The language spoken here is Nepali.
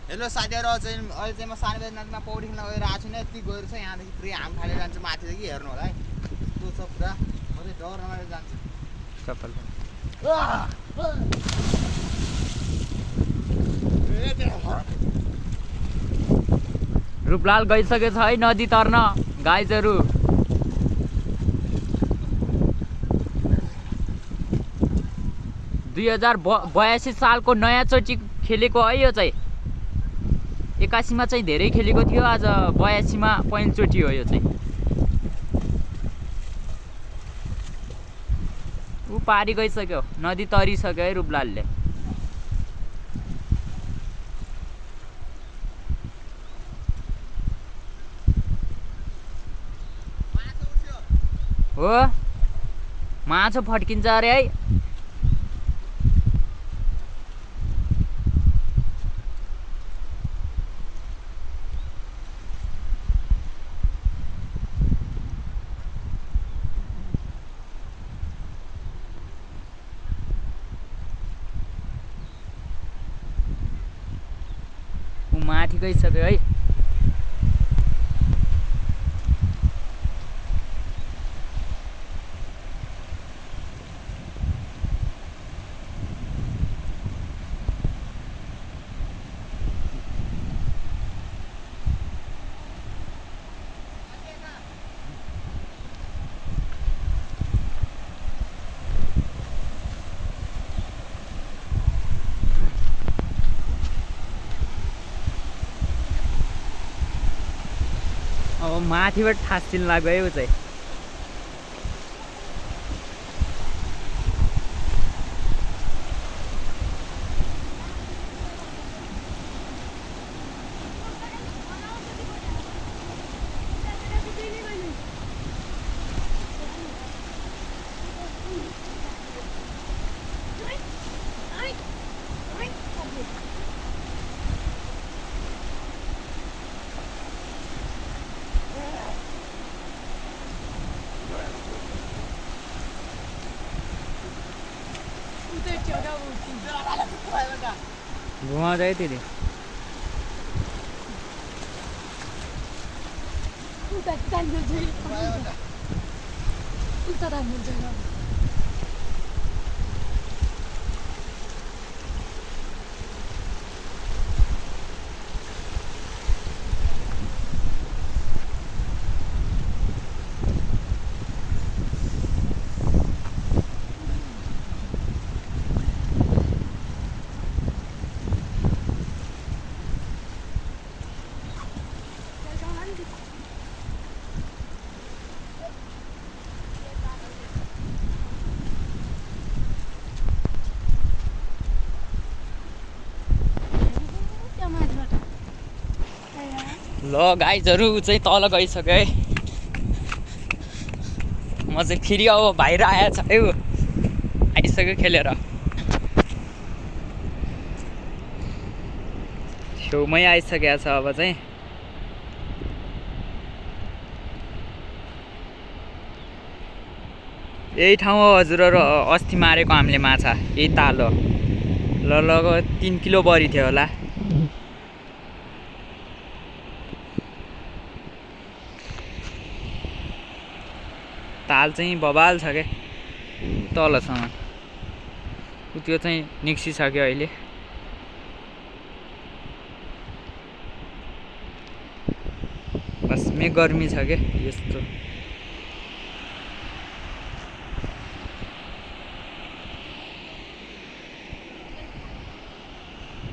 हेलो साथीहरु अहिले चाहिँ म सानोबेर नदीमा पौडी खेल्न गइरहेको छु नि यति गएर चाहिँ यहाँदेखि फेरि हाम फालेर जान्छु माथिदेखि हेर्नु होला है त्यो छ पुरा म चाहिँ डर नमारेर जान्छु चप्पल रूपलाल गइसकेछ है नदी तर्न गाइजहरु 2082 सालको नयाँ चोटी खेलेको है यो चाहिँ 81 मा चाहिँ धेरै खेलेको थियो आज 82 मा पहिलो चोटी हो यो चाहिँ उ पारी गइसक्यो नदी तरिसक्यो है रूपलालले हो माछा फड्किन्छ अरे है माथि गइसक्यो है अब माथिबाट ठासिन लाग्यो है उ चाहिँ घुमा जाए तेरे ल गाइजहरु चाहिँ तल गइसक्यो है म चाहिँ फेरि अब बाहिर आएछ है आइसक्यो खेलेर छेउमै आइसकेको छ अब चाहिँ यही ठाउँ हो हजुरहरु अस्ति मारेको हामीले माछा यही ताल हो लगभग 3 किलो बढी थियो होला ताल चाहिँ बबाल छ के तलसम्म त्यो चाहिँ निक्सिसक्यो अहिले बस मे गर्मी छ के यस्तो